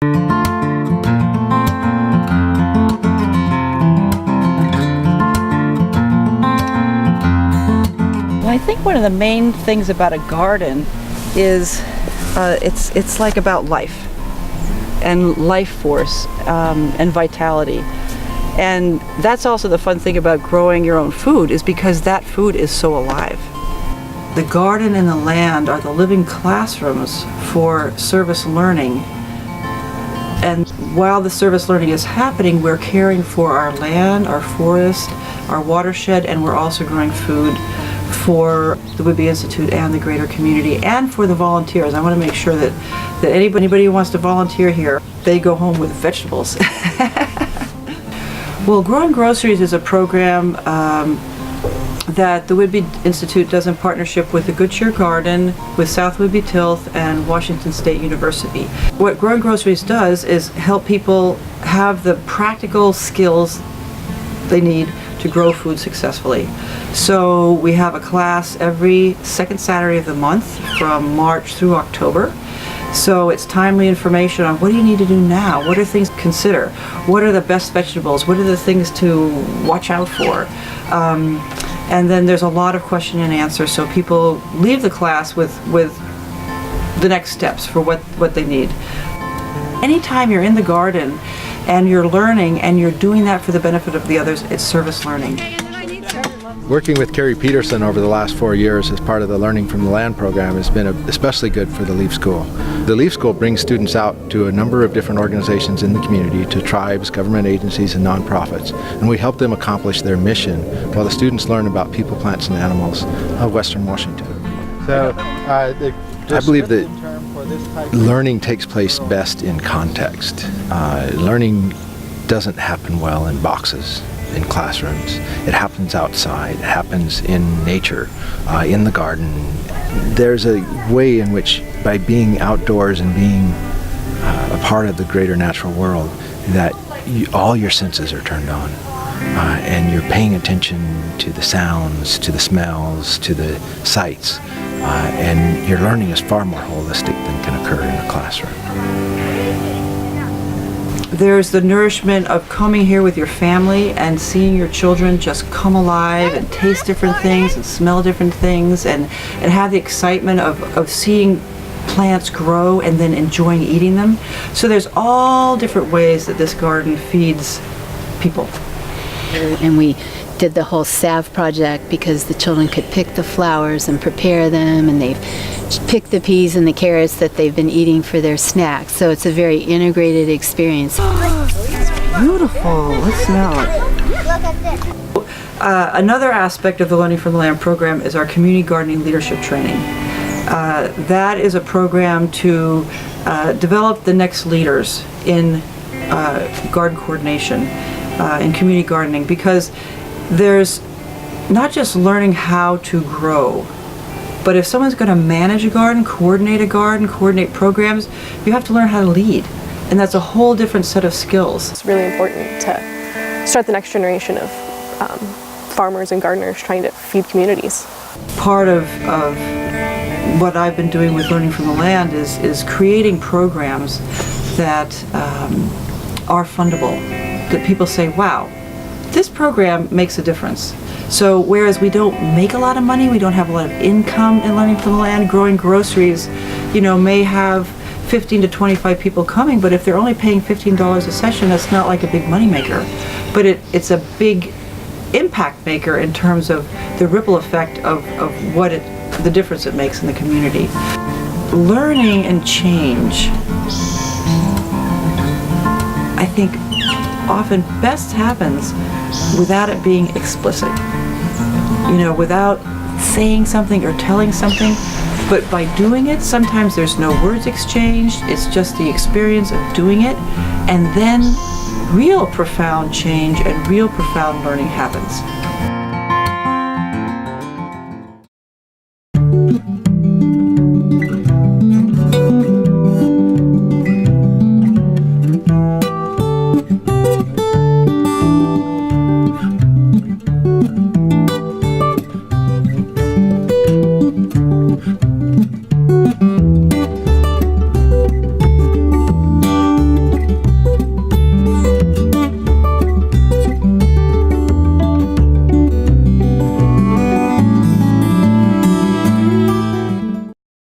Well, I think one of the main things about a garden is it's like about life and life force and vitality. And that's also the fun thing about growing your own food, is because that food is so alive. The garden and the land are the living classrooms for service learning. And while the service learning is happening, we're caring for our land, our forest, our watershed, and we're also growing food for the Whidbey Institute and the greater community, and for the volunteers. I want to make sure that anybody who wants to volunteer here, they go home with vegetables. Well, Growing Groceries is a program that the Whidbey Institute does in partnership with the Good Cheer Garden, with South Whidbey Tilth, and Washington State University. What Growing Groceries does is help people have the practical skills they need to grow food successfully. So we have a class every second Saturday of the month from March through October. So it's timely information on what do you need to do now? What are things to consider? What are the best vegetables? What are the things to watch out for? And then there's a lot of question and answer, so people leave the class with the next steps for what they need. Anytime you're in the garden and you're learning and you're doing that for the benefit of the others, it's service learning. Working with Carrie Peterson over the last 4 years as part of the Learning from the Land program has been especially good for the Leaf School. The Leaf School brings students out to a number of different organizations in the community, to tribes, government agencies, and nonprofits, and we help them accomplish their mission while the students learn about people, plants, and animals of Western Washington. So I believe that learning takes place best in context. Learning doesn't happen well in boxes, in classrooms. It happens outside, it happens in nature, in the garden. There's a way in which, by being outdoors and being a part of the greater natural world, that all your senses are turned on. And you're paying attention to the sounds, to the smells, to the sights. And your learning is far more holistic than can occur in a classroom. There's the nourishment of coming here with your family and seeing your children just come alive and taste different things and smell different things and have the excitement of seeing plants grow and then enjoying eating them. So there's all different ways that this garden feeds people. And we did the whole salve project because the children could pick the flowers and prepare them, and they've picked the peas and the carrots that they've been eating for their snacks. So it's a very integrated experience. Oh, it's beautiful. Let's smell it. Look at this. Another aspect of the Learning from the Land program is our community gardening leadership training. That is a program to develop the next leaders in garden coordination, in community gardening, because there's not just learning how to grow, but if someone's going to manage a garden, coordinate programs, you have to learn how to lead. And that's a whole different set of skills. It's really important to start the next generation of farmers and gardeners trying to feed communities. Part of what I've been doing with Learning from the Land is creating programs that are fundable, that people say, wow, this program makes a difference. So whereas we don't make a lot of money, we don't have a lot of income in Learning from the Land, Growing Groceries, may have 15 to 25 people coming, but if they're only paying $15 a session, that's not like a big money maker. But it's a big impact maker in terms of the ripple effect of the difference it makes in the community. Learning and change, I think, often best happens without it being explicit. Without saying something or telling something, but by doing it, sometimes there's no words exchanged, it's just the experience of doing it, and then real profound change and real profound learning happens.